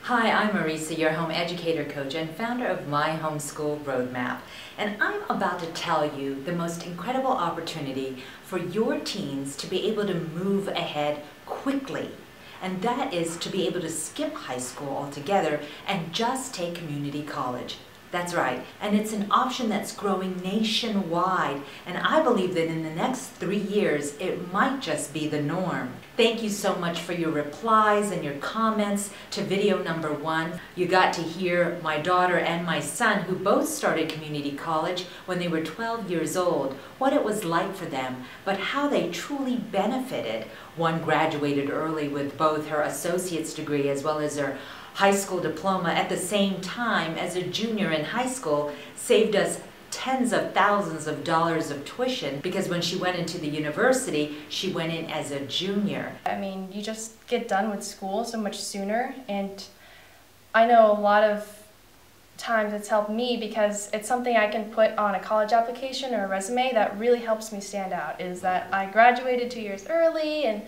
Hi, I'm Marisa, your home educator coach and founder of My Homeschool Roadmap. And I'm about to tell you the most incredible opportunity for your teens to be able to move ahead quickly. And that is to be able to skip high school altogether and just take community college. That's right, and it's an option that's growing nationwide, and I believe that in the next 3 years, it might just be the norm. Thank you so much for your replies and your comments to video number 1. You got to hear my daughter and my son, who both started community college when they were 12 years old, what it was like for them, but how they truly benefited. One graduated early with both her associate's degree as well as her high school diploma at the same time as a junior in high school, saved us tens of thousands of dollars of tuition because when she went into the university, she went in as a junior. I mean, you just get done with school so much sooner, and I know a lot of times it's helped me because it's something I can put on a college application or a resume that really helps me stand out, is that I graduated 2 years early and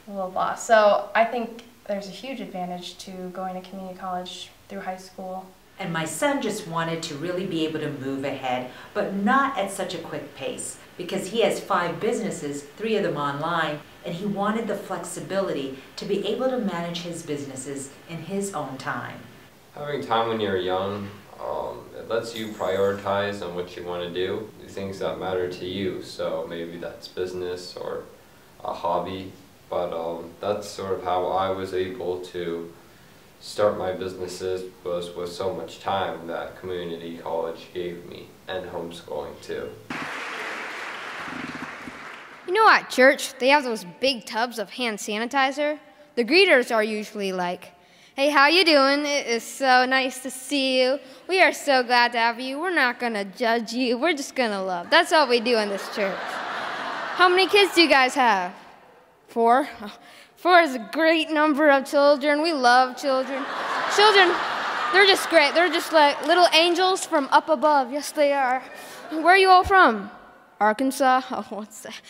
blah, blah, blah. So I think there's a huge advantage to going to community college through high school. And my son just wanted to really be able to move ahead, but not at such a quick pace, because he has 5 businesses, 3 of them online, and he wanted the flexibility to be able to manage his businesses in his own time. Having time when you're young, it lets you prioritize on what you want to do, the things that matter to you. So maybe that's business or a hobby. But that's sort of how I was able to start my businesses, was with so much time that community college gave me, and homeschooling too. You know, at church, they have those big tubs of hand sanitizer. The greeters are usually like, "Hey, how you doing? It is so nice to see you. We are so glad to have you. We're not going to judge you. We're just going to love." That's all we do in this church. How many kids do you guys have? 4? 4 is a great number of children. We love children. Children, they're just great. They're just like little angels from up above. Yes, they are. Where are you all from? Arkansas? Oh, what's that?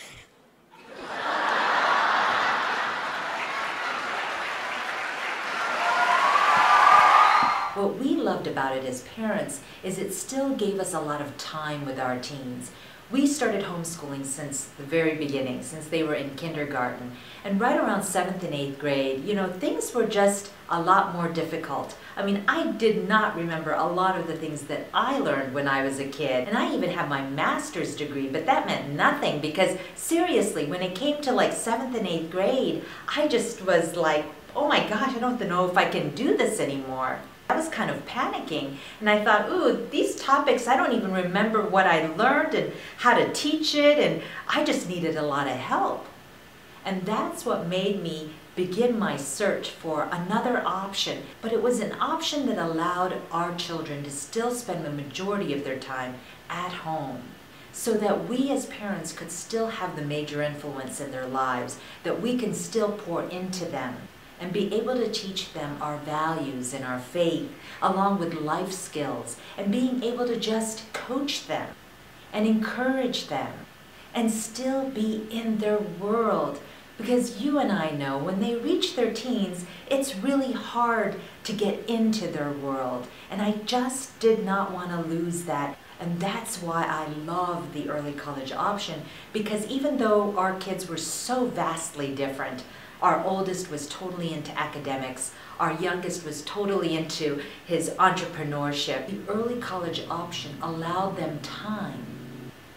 What we loved about it as parents is it still gave us a lot of time with our teens. We started homeschooling since the very beginning, since they were in kindergarten. And right around 7th and 8th grade, you know, things were just a lot more difficult. I mean, I did not remember a lot of the things that I learned when I was a kid. And I even have my master's degree, but that meant nothing because seriously, when it came to like 7th and 8th grade, I just was like, oh my gosh, I don't know if I can do this anymore. I was kind of panicking, and I thought, ooh, these topics, I don't even remember what I learned and how to teach it, and I just needed a lot of help. And that's what made me begin my search for another option, but it was an option that allowed our children to still spend the majority of their time at home, so that we as parents could still have the major influence in their lives, that we can still pour into them and be able to teach them our values and our faith, along with life skills, and being able to just coach them and encourage them and still be in their world. Because you and I know when they reach their teens, it's really hard to get into their world. And I just did not want to lose that. And that's why I love the early college option, because even though our kids were so vastly different, our oldest was totally into academics. Our youngest was totally into his entrepreneurship. The early college option allowed them time.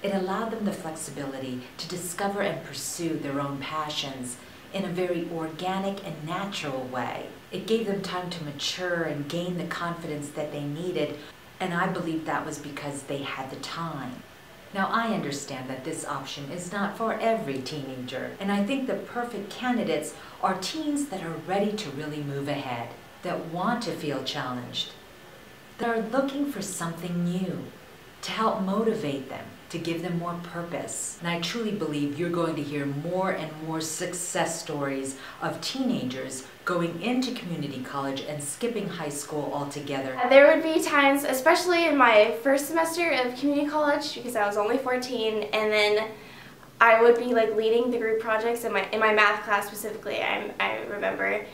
It allowed them the flexibility to discover and pursue their own passions in a very organic and natural way. It gave them time to mature and gain the confidence that they needed, and I believe that was because they had the time. Now, I understand that this option is not for every teenager, and I think the perfect candidates are teens that are ready to really move ahead, that want to feel challenged, that are looking for something new, to help motivate them, to give them more purpose. And I truly believe you're going to hear more and more success stories of teenagers going into community college and skipping high school altogether. There would be times, especially in my first semester of community college, because I was only 14, and then I would be like leading the group projects in my math class specifically, I remember.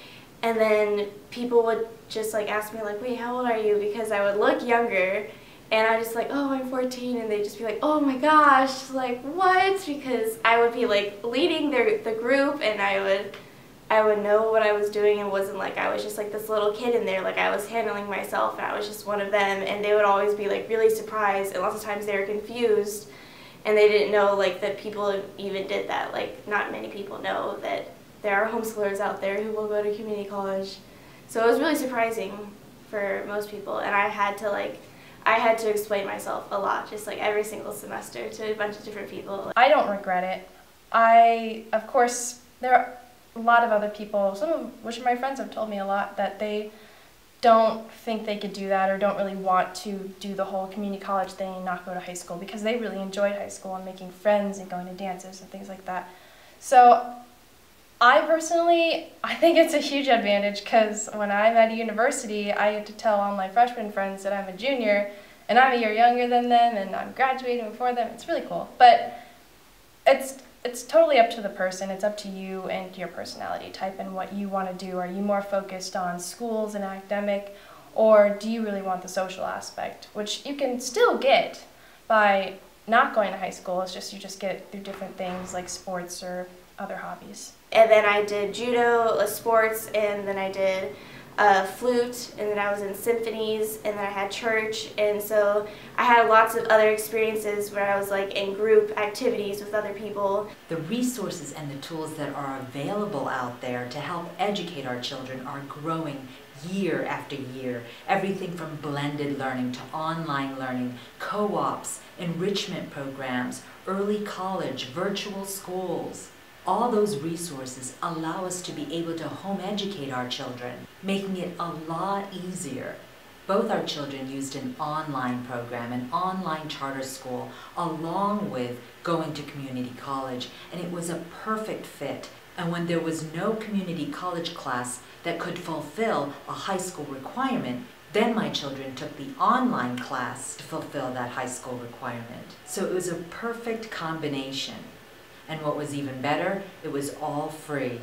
And then people would just like ask me like, wait, how old are you? Because I would look younger, and I just like, oh, I'm 14, and they'd just be like, oh my gosh, like what? Because I would be like leading the group, and I would know what I was doing, and wasn't like I was just like this little kid in there, like I was handling myself, and I was just one of them. And they would always be like really surprised, and lots of times they were confused, and they didn't know like that people even did that. Like not many people know that there are homeschoolers out there who will go to community college. So it was really surprising for most people, and I had to explain myself a lot, just like every single semester, to a bunch of different people. I don't regret it. Of course, there are a lot of other people, some of which my friends have told me a lot, that they don't think they could do that or don't really want to do the whole community college thing and not go to high school, because they really enjoyed high school and making friends and going to dances and things like that. So I think it's a huge advantage, because when I'm at a university, I get to tell all my freshman friends that I'm a junior, and I'm a year younger than them, and I'm graduating before them. It's really cool. But it's totally up to the person. It's up to you and your personality type and what you want to do. Are you more focused on schools and academic, or do you really want the social aspect, which you can still get by not going to high school. It's just you just get it through different things like sports or other hobbies. And then I did judo, sports, and then I did flute, and then I was in symphonies, and then I had church, and so I had lots of other experiences where I was like in group activities with other people. The resources and the tools that are available out there to help educate our children are growing year after year. Everything from blended learning to online learning, co-ops, enrichment programs, early college, virtual schools. All those resources allow us to be able to home educate our children, making it a lot easier. Both our children used an online program, an online charter school, along with going to community college, and it was a perfect fit. And when there was no community college class that could fulfill a high school requirement, then my children took the online class to fulfill that high school requirement. So it was a perfect combination. And what was even better, it was all free.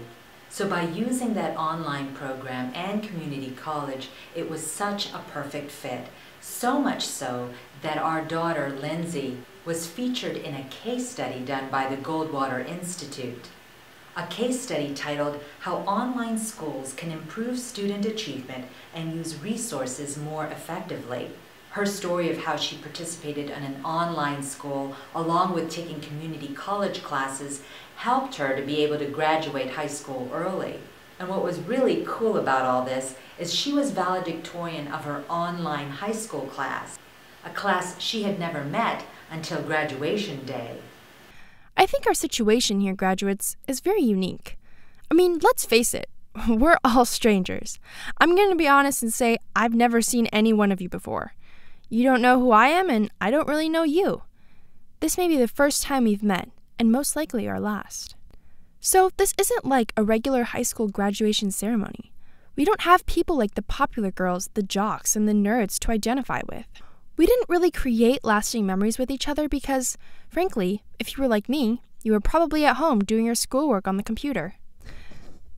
So by using that online program and community college, it was such a perfect fit. So much so that our daughter, Lindsay, was featured in a case study done by the Goldwater Institute. A case study titled, How Online Schools Can Improve Student Achievement and Use Resources More Effectively. Her story of how she participated in an online school along with taking community college classes helped her to be able to graduate high school early. And what was really cool about all this is she was valedictorian of her online high school class, a class she had never met until graduation day. I think our situation here, graduates, is very unique. I mean, let's face it, we're all strangers. I'm going to be honest and say I've never seen any one of you before. You don't know who I am, and I don't really know you. This may be the first time we've met, and most likely our last. So this isn't like a regular high school graduation ceremony. We don't have people like the popular girls, the jocks, and the nerds to identify with. We didn't really create lasting memories with each other because, frankly, if you were like me, you were probably at home doing your schoolwork on the computer.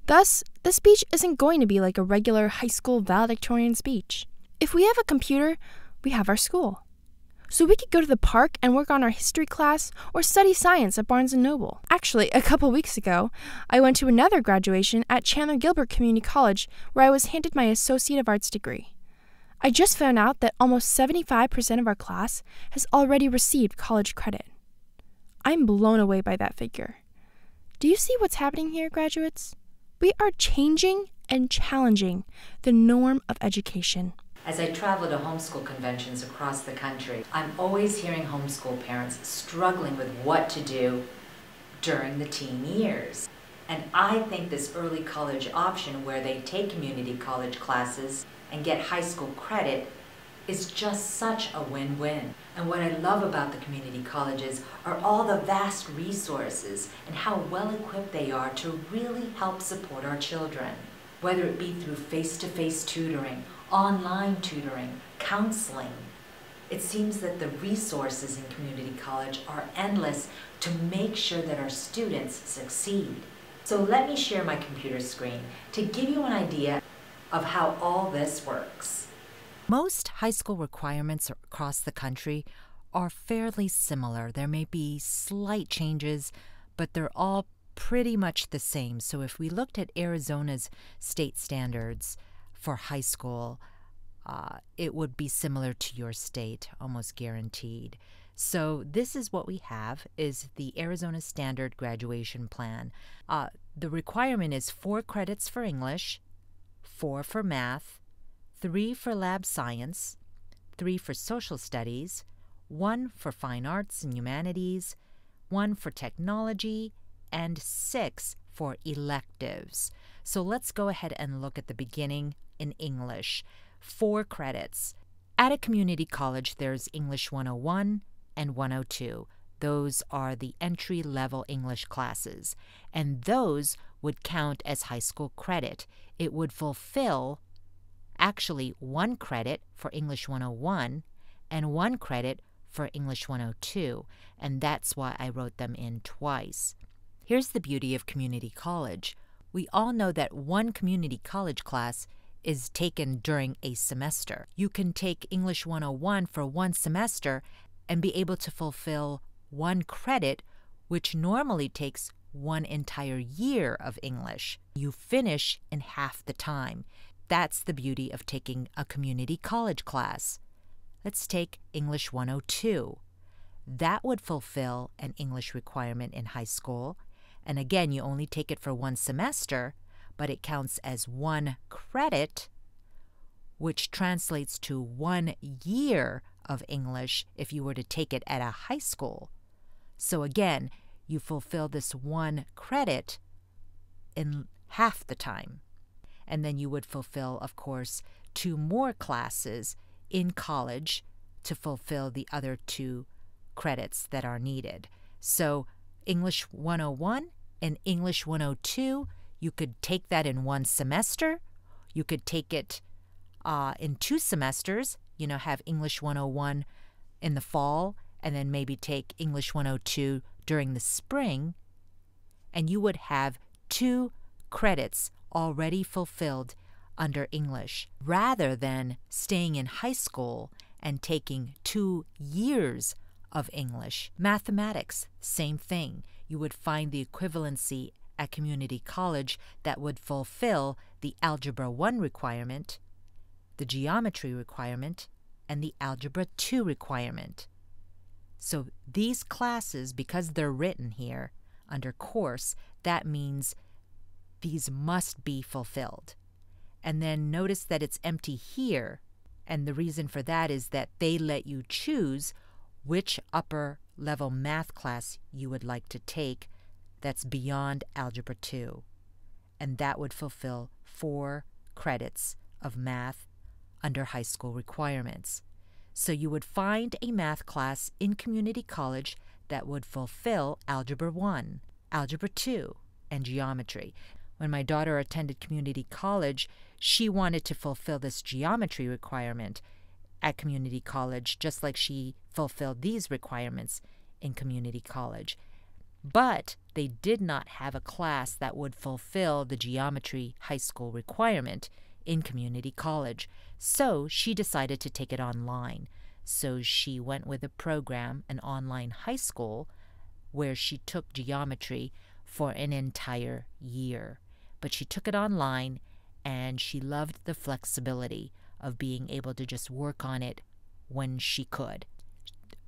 Thus, the speech isn't going to be like a regular high school valedictorian speech. If we have a computer, we have our school. So we could go to the park and work on our history class or study science at Barnes & Noble. Actually, a couple weeks ago, I went to another graduation at Chandler Gilbert Community College where I was handed my Associate of Arts degree. I just found out that almost 75% of our class has already received college credit. I'm blown away by that figure. Do you see what's happening here, graduates? We are changing and challenging the norm of education. As I travel to homeschool conventions across the country, I'm always hearing homeschool parents struggling with what to do during the teen years. And I think this early college option where they take community college classes and get high school credit is just such a win-win. And what I love about the community colleges are all the vast resources and how well equipped they are to really help support our children. Whether it be through face-to-face tutoring, online tutoring, counseling. It seems that the resources in community college are endless to make sure that our students succeed. So let me share my computer screen to give you an idea of how all this works. Most high school requirements across the country are fairly similar. There may be slight changes, but they're all pretty much the same. So if we looked at Arizona's state standards for high school, it would be similar to your state, almost guaranteed. So this is what we have, is the Arizona Standard Graduation Plan. The requirement is 4 credits for English, 4 for math, 3 for lab science, 3 for social studies, 1 for fine arts and humanities, 1 for technology, and 6 for electives. So let's go ahead and look at the beginning in English. 4 credits. At a community college, there's English 101 and 102. Those are the entry-level English classes, and those would count as high school credit. It would fulfill actually 1 credit for English 101 and 1 credit for English 102, and that's why I wrote them in twice. Here's the beauty of community college. We all know that 1 community college class is taken during a semester. You can take English 101 for 1 semester and be able to fulfill 1 credit, which normally takes 1 entire year of English. You finish in half the time. That's the beauty of taking a community college class. Let's take English 102. That would fulfill an English requirement in high school. And again, you only take it for 1 semester, but it counts as 1 credit, which translates to 1 year of English if you were to take it at a high school. So again, you fulfill this 1 credit in half the time. And then you would fulfill, of course, 2 more classes in college to fulfill the other 2 credits that are needed. So English 101 and English 102, you could take that in 1 semester. You could take it in 2 semesters, have English 101 in the fall, and then maybe take English 102 during the spring, and you would have 2 credits already fulfilled under English, rather than staying in high school and taking 2 years of English. Mathematics, same thing. You would find the equivalency at community college that would fulfill the Algebra 1 requirement, the Geometry requirement, and the Algebra 2 requirement. So these classes, because they're written here under course, that means these must be fulfilled. And then notice that it's empty here, and the reason for that is that they let you choose which upper level math class you would like to take that's beyond Algebra 2. And that would fulfill 4 credits of math under high school requirements. So you would find a math class in community college that would fulfill Algebra 1, Algebra 2, and Geometry. When my daughter attended community college, she wanted to fulfill this geometry requirement at community college, just like she fulfilled these requirements in community college. But they did not have a class that would fulfill the geometry high school requirement in community college. So she decided to take it online. So she went with a program, an online high school, where she took geometry for an entire year. But she took it online, and she loved the flexibility of being able to just work on it when she could.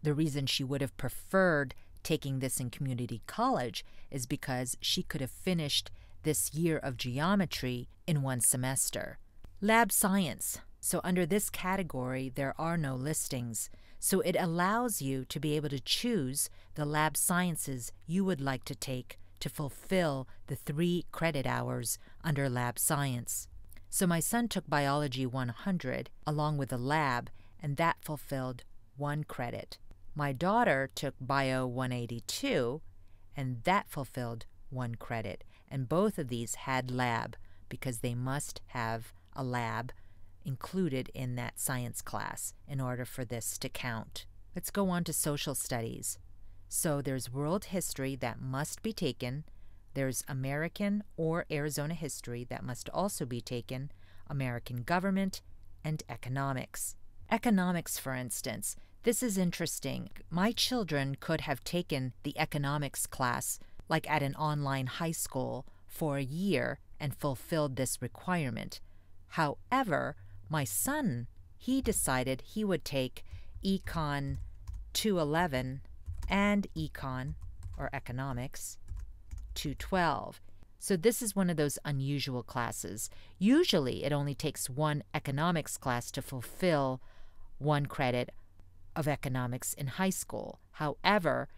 The reason she would have preferred taking this in community college is because she could have finished this year of geometry in 1 semester. Lab science. So under this category, there are no listings. So it allows you to be able to choose the lab sciences you would like to take to fulfill the 3 credit hours under lab science. So my son took Biology 100 along with a lab, and that fulfilled 1 credit. My daughter took Bio 182, and that fulfilled 1 credit. And both of these had lab because they must have a lab included in that science class in order for this to count. Let's go on to social studies. So there's world history that must be taken. There's American or Arizona history that must also be taken, American government, and economics. Economics, for instance, this is interesting. My children could have taken the economics class like at an online high school for a year and fulfilled this requirement. However, my son, he decided he would take Econ 211 and Econ, or Economics, 212. So this is one of those unusual classes. Usually it only takes one economics class to fulfill 1 credit of economics in high school. However,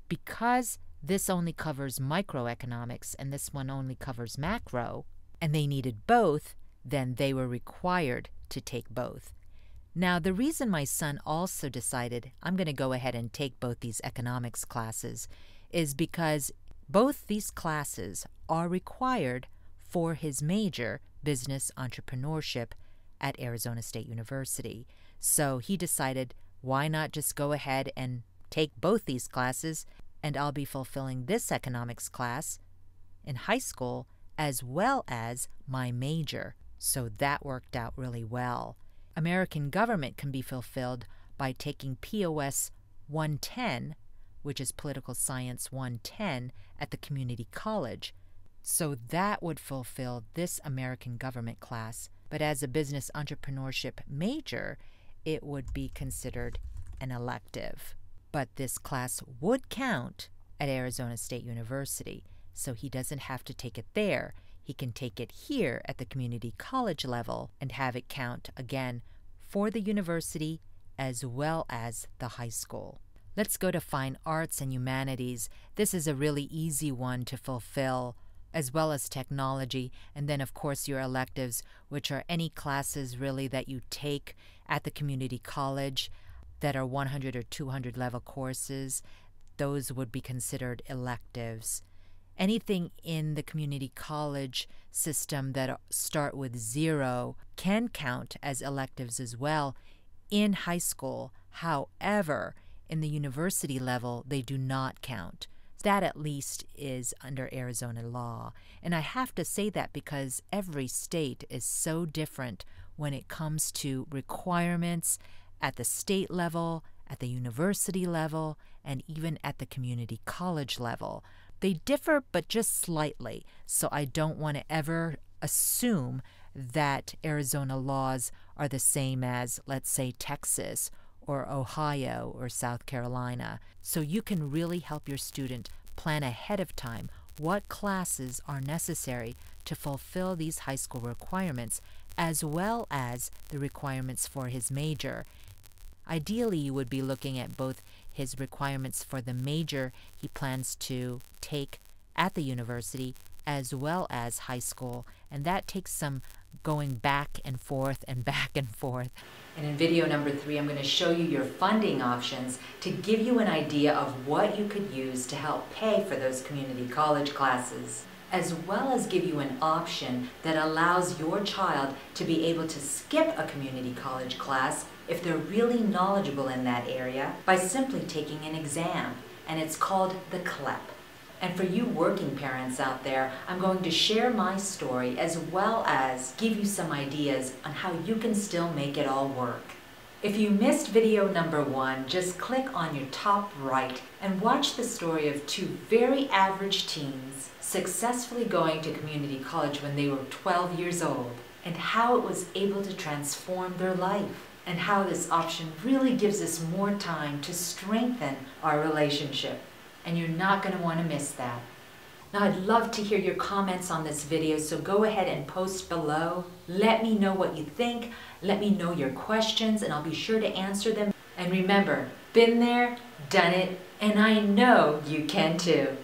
because this only covers microeconomics and this one only covers macro, and they needed both, then they were required to take both. Now, the reason my son also decided I'm going to go ahead and take both these economics classes is because both these classes are required for his major, business entrepreneurship, at Arizona State University. So he decided, why not just go ahead and take both these classes, and I'll be fulfilling this economics class in high school as well as my major. So that worked out really well. American government can be fulfilled by taking POS 110, which is Political Science 110, at the community college. So that would fulfill this American government class. But as a business entrepreneurship major, it would be considered an elective. But this class would count at Arizona State University, so he doesn't have to take it there. He can take it here at the community college level and have it count again for the university as well as the high school. Let's go to fine arts and humanities. This is a really easy one to fulfill, as well as technology, and then of course your electives, which are any classes really that you take at the community college that are 100 or 200 level courses. Those would be considered electives. Anything in the community college system that start with 0 can count as electives as well in high school. However, in the university level, they do not count. That at least is under Arizona law. And I have to say that because every state is so different when it comes to requirements at the state level, at the university level, and even at the community college level. They differ, but just slightly, so I don't want to ever assume that Arizona laws are the same as, let's say, Texas or Ohio or South Carolina. So you can really help your student plan ahead of time what classes are necessary to fulfill these high school requirements, as well as the requirements for his major. Ideally, you would be looking at both his requirements for the major he plans to take at the university as well as high school, and that takes some going back and forth and back and forth. And in video number 3, I'm going to show you your funding options to give you an idea of what you could use to help pay for those community college classes, as well as give you an option that allows your child to be able to skip a community college class if they're really knowledgeable in that area by simply taking an exam, and it's called the CLEP. And for you working parents out there, I'm going to share my story as well as give you some ideas on how you can still make it all work. If you missed video number 1, just click on your top right and watch the story of 2 very average teens successfully going to community college when they were 12 years old, and how it was able to transform their life, and how this option really gives us more time to strengthen our relationship. And you're not going to want to miss that. Now, I'd love to hear your comments on this video, so go ahead and post below. Let me know what you think. Let me know your questions, and I'll be sure to answer them. And remember, been there, done it, and I know you can too.